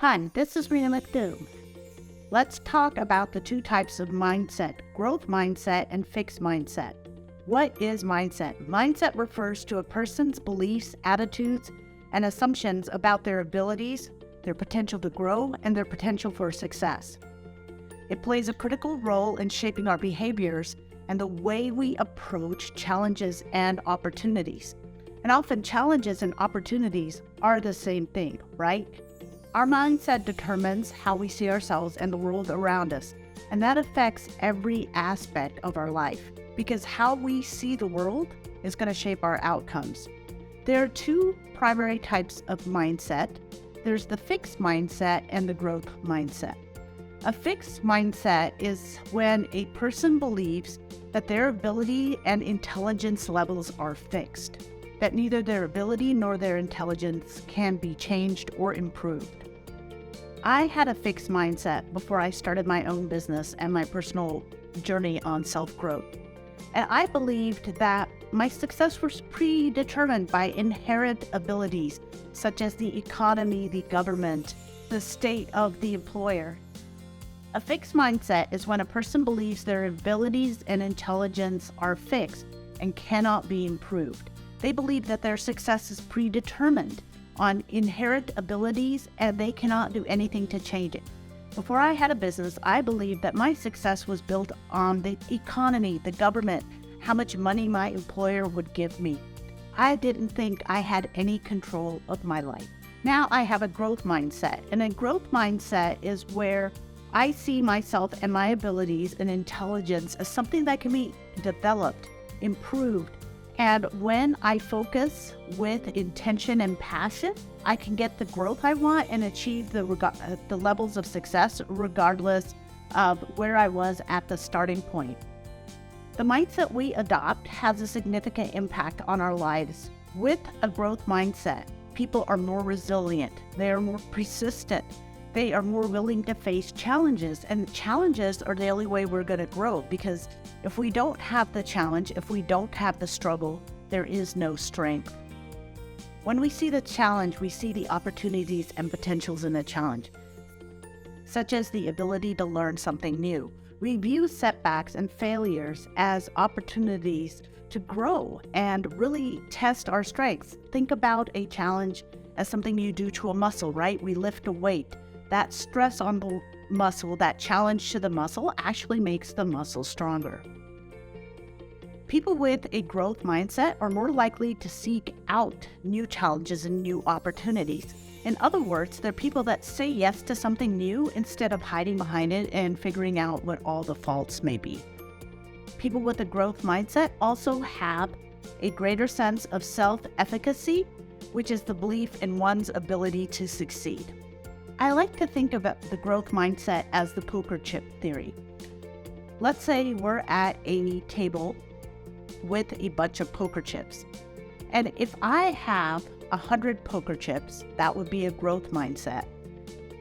Hi, this is Rena McDoom. Let's talk about the two types of mindset, growth mindset and fixed mindset. What is mindset? Mindset refers to a person's beliefs, attitudes, and assumptions about their abilities, their potential to grow, and their potential for success. It plays a critical role in shaping our behaviors and the way we approach challenges and opportunities. And often challenges and opportunities are the same thing, right? Our mindset determines how we see ourselves and the world around us, and that affects every aspect of our life, because how we see the world is going to shape our outcomes. There are two primary types of mindset. There's the fixed mindset and the growth mindset. A fixed mindset is when a person believes that their ability and intelligence levels are fixed, that neither their ability nor their intelligence can be changed or improved. I had a fixed mindset before I started my own business and my personal journey on self-growth. And I believed that my success was predetermined by inherent abilities, such as the economy, the government, the state of the employer. A fixed mindset is when a person believes their abilities and intelligence are fixed and cannot be improved. They believe that their success is predetermined on inherent abilities and they cannot do anything to change it. Before I had a business, I believed that my success was built on the economy, the government, how much money my employer would give me. I didn't think I had any control of my life. Now I have a growth mindset, and a growth mindset is where I see myself and my abilities and intelligence as something that can be developed, improved, and when I focus with intention and passion, I can get the growth I want and achieve the levels of success regardless of where I was at the starting point. The mindset we adopt has a significant impact on our lives. With a growth mindset, people are more resilient, they are more persistent, they are more willing to face challenges, and challenges are the only way we're going to grow, because if we don't have the challenge, if we don't have the struggle, there is no strength. When we see the challenge, we see the opportunities and potentials in the challenge, such as the ability to learn something new. We view setbacks and failures as opportunities to grow and really test our strengths. Think about a challenge as something you do to a muscle, right? We lift a weight. That stress on the muscle, that challenge to the muscle, actually makes the muscle stronger. People with a growth mindset are more likely to seek out new challenges and new opportunities. In other words, they're people that say yes to something new instead of hiding behind it and figuring out what all the faults may be. People with a growth mindset also have a greater sense of self-efficacy, which is the belief in one's ability to succeed. I like to think of the growth mindset as the poker chip theory. Let's say we're at a table with a bunch of poker chips. And if I have 100 poker chips, that would be a growth mindset.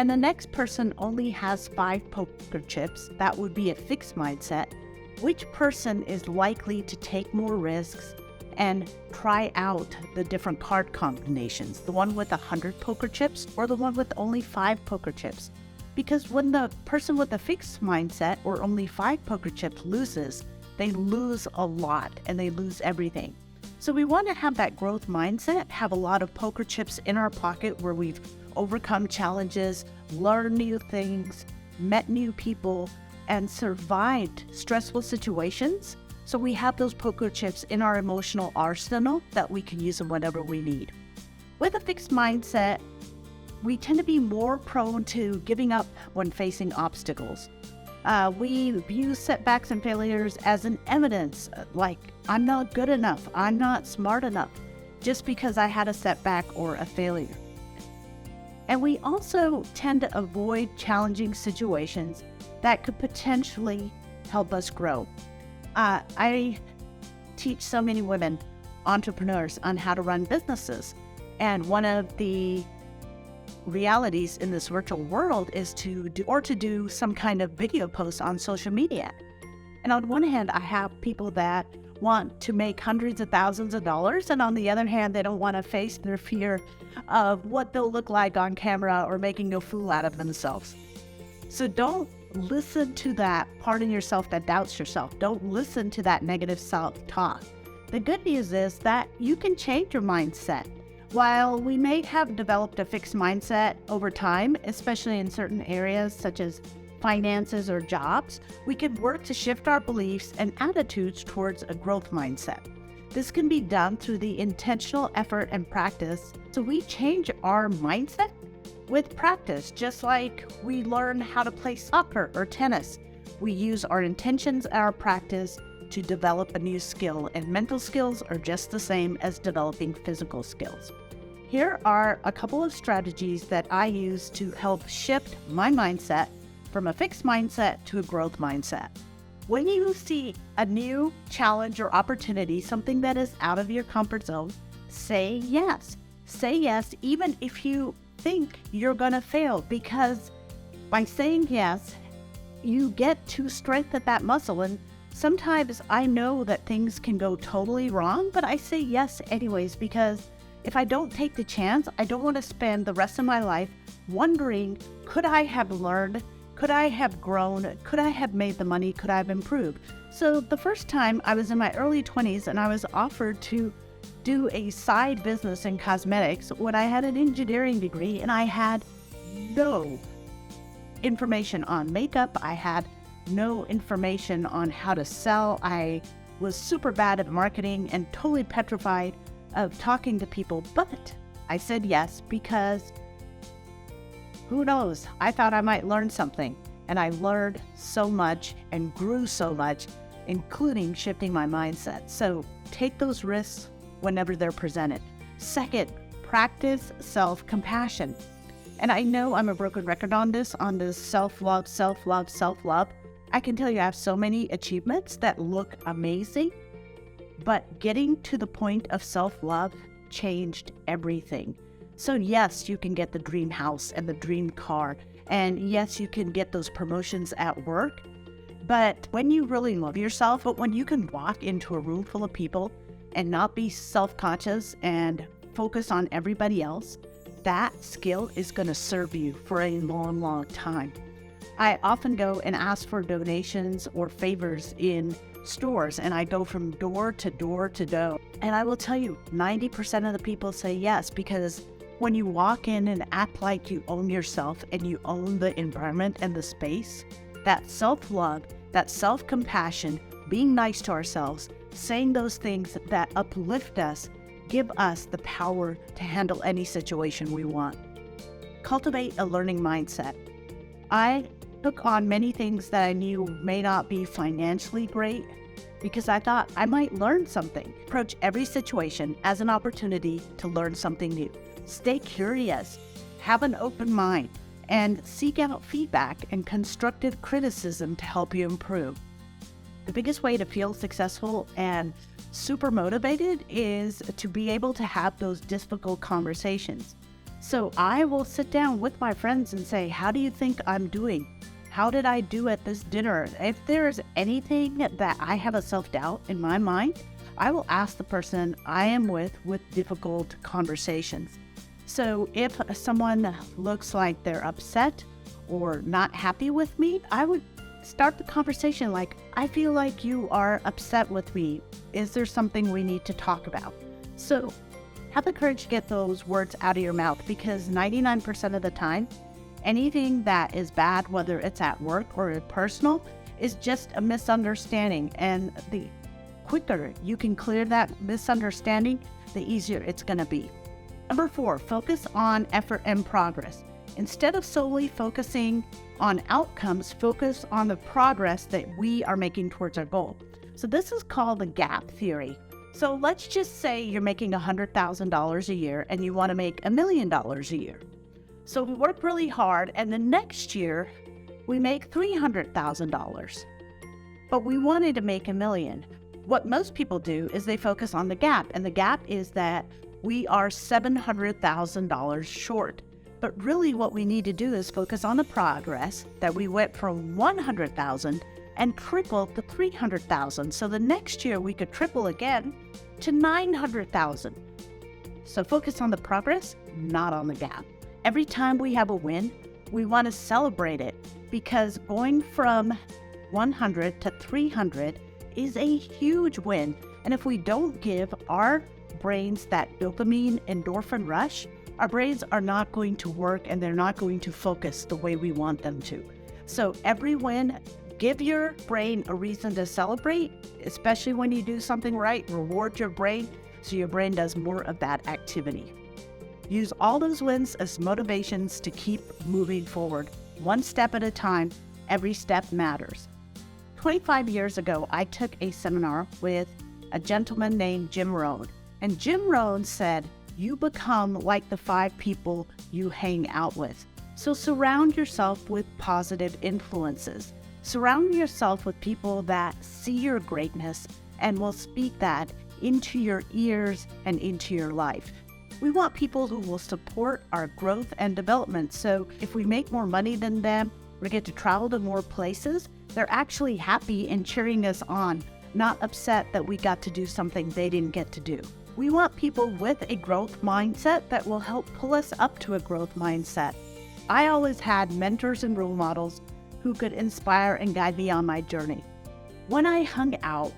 And the next person only has 5 poker chips, that would be a fixed mindset. Which person is likely to take more risks and try out the different card combinations, the one with 100 poker chips or the one with only 5 poker chips? Because when the person with a fixed mindset or only 5 poker chips loses, they lose a lot and they lose everything. So we want to have that growth mindset, have a lot of poker chips in our pocket where we've overcome challenges, learned new things, met new people, and survived stressful situations. So we have those poker chips in our emotional arsenal that we can use them whenever we need. With a fixed mindset, we tend to be more prone to giving up when facing obstacles. We view setbacks and failures as an evidence, like I'm not good enough, I'm not smart enough, just because I had a setback or a failure. And we also tend to avoid challenging situations that could potentially help us grow. I teach so many women, entrepreneurs, on how to run businesses. And one of the realities in this virtual world is to do some kind of video post on social media. And on one hand, I have people that want to make hundreds of thousands of dollars, and on the other hand, they don't want to face their fear of what they'll look like on camera or making a fool out of themselves. So don't listen to that part in yourself that doubts yourself. Don't listen to that negative self-talk. The good news is that you can change your mindset. While we may have developed a fixed mindset over time, especially in certain areas such as finances or jobs, we can work to shift our beliefs and attitudes towards a growth mindset. This can be done through the intentional effort and practice. So we change our mindset with practice, just like we learn how to play soccer or tennis. We use our intentions and our practice to develop a new skill, and mental skills are just the same as developing physical skills. Here are a couple of strategies that I use to help shift my mindset from a fixed mindset to a growth mindset. When you see a new challenge or opportunity, something that is out of your comfort zone, say yes. Say yes, even if you think you're going to fail, because by saying yes, you get to strengthen that muscle. And sometimes I know that things can go totally wrong, but I say yes anyways, because if I don't take the chance, I don't want to spend the rest of my life wondering, could I have learned? Could I have grown? Could I have made the money? Could I have improved? So the first time I was in my early 20s and I was offered to do a side business in cosmetics when I had an engineering degree and I had no information on makeup. I had no information on how to sell. I was super bad at marketing and totally petrified of talking to people, but I said yes because who knows? I thought I might learn something, and I learned so much and grew so much, including shifting my mindset. So take those risks whenever they're presented. Second, practice self-compassion. And I know I'm a broken record on this self-love, self-love, self-love. I can tell you I have so many achievements that look amazing, but getting to the point of self-love changed everything. So yes, you can get the dream house and the dream car, and yes, you can get those promotions at work, but when you really love yourself, when you can walk into a room full of people and not be self-conscious and focus on everybody else, that skill is going to serve you for a long, long time. I often go and ask for donations or favors in stores, and I go from door to door to door. And I will tell you, 90% of the people say yes, because when you walk in and act like you own yourself and you own the environment and the space, that self-love, that self-compassion, being nice to ourselves, saying those things that uplift us, give us the power to handle any situation we want. Cultivate a learning mindset. I took on many things that I knew may not be financially great because I thought I might learn something. Approach every situation as an opportunity to learn something new. Stay curious, have an open mind, and seek out feedback and constructive criticism to help you improve. The biggest way to feel successful and super motivated is to be able to have those difficult conversations. So I will sit down with my friends and say, how do you think I'm doing? How did I do at this dinner? If there's anything that I have a self-doubt in my mind, I will ask the person I am with difficult conversations. So if someone looks like they're upset or not happy with me, I would start the conversation like, I feel like you are upset with me. Is there something we need to talk about? So have the courage to get those words out of your mouth, because 99% of the time, anything that is bad, whether it's at work or personal, is just a misunderstanding. And the quicker you can clear that misunderstanding, the easier it's going to be. Number 4, focus on effort and progress. Instead of solely focusing on outcomes, focus on the progress that we are making towards our goal. So this is called the gap theory. So let's just say you're making $100,000 a year and you want to make $1 million a year. So we work really hard, and the next year we make $300,000, but we wanted to make $1 million. What most people do is they focus on the gap, and the gap is that we are $700,000 short. But really what we need to do is focus on the progress, that we went from $100,000 and triple to 300,000. So the next year we could triple again to 900,000. So focus on the progress, not on the gap. Every time we have a win, we want to celebrate it, because going from 100 to 300 is a huge win. And if we don't give our brains that dopamine endorphin rush, our brains are not going to work and they're not going to focus the way we want them to. So every win, give your brain a reason to celebrate, especially when you do something right. Reward your brain so your brain does more of that activity. Use all those wins as motivations to keep moving forward. One step at a time, every step matters. 25 years ago, I took a seminar with a gentleman named Jim Rohn. And Jim Rohn said, you become like the 5 people you hang out with. So surround yourself with positive influences. Surround yourself with people that see your greatness and will speak that into your ears and into your life. We want people who will support our growth and development. So if we make more money than them, we get to travel to more places, they're actually happy and cheering us on, not upset that we got to do something they didn't get to do. We want people with a growth mindset that will help pull us up to a growth mindset. I always had mentors and role models who could inspire and guide me on my journey. When I hung out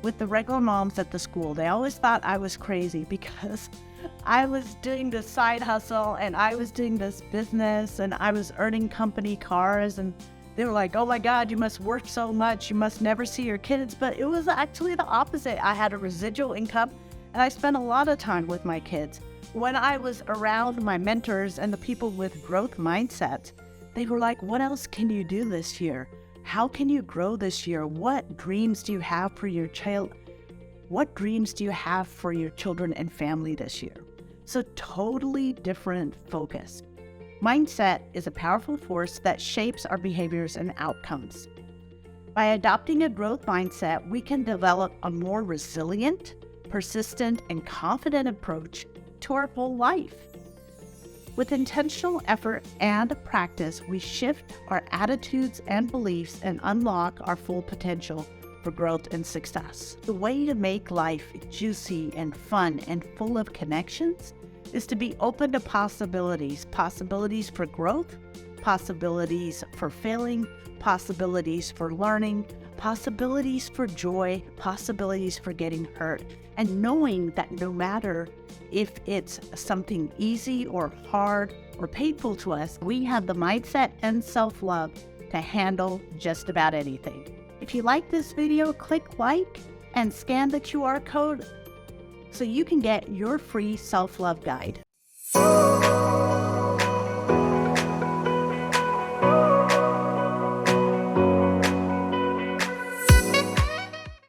with the regular moms at the school, they always thought I was crazy because I was doing this side hustle and I was doing this business and I was earning company cars, and they were like, oh my God, you must work so much, you must never see your kids. But it was actually the opposite. I had a residual income and I spent a lot of time with my kids. When I was around my mentors and the people with growth mindsets, they were like, what else can you do this year? How can you grow this year? What dreams do you have for your child? What dreams do you have for your children and family this year? So totally different focus. Mindset is a powerful force that shapes our behaviors and outcomes. By adopting a growth mindset, we can develop a more resilient, persistent, and confident approach to our whole life. With intentional effort and practice, we shift our attitudes and beliefs and unlock our full potential for growth and success. The way to make life juicy and fun and full of connections is to be open to possibilities. Possibilities for growth, possibilities for failing, possibilities for learning, possibilities for joy, possibilities for getting hurt. And knowing that no matter if it's something easy or hard or painful to us, we have the mindset and self-love to handle just about anything. If you like this video, click like and scan the QR code so you can get your free self-love guide.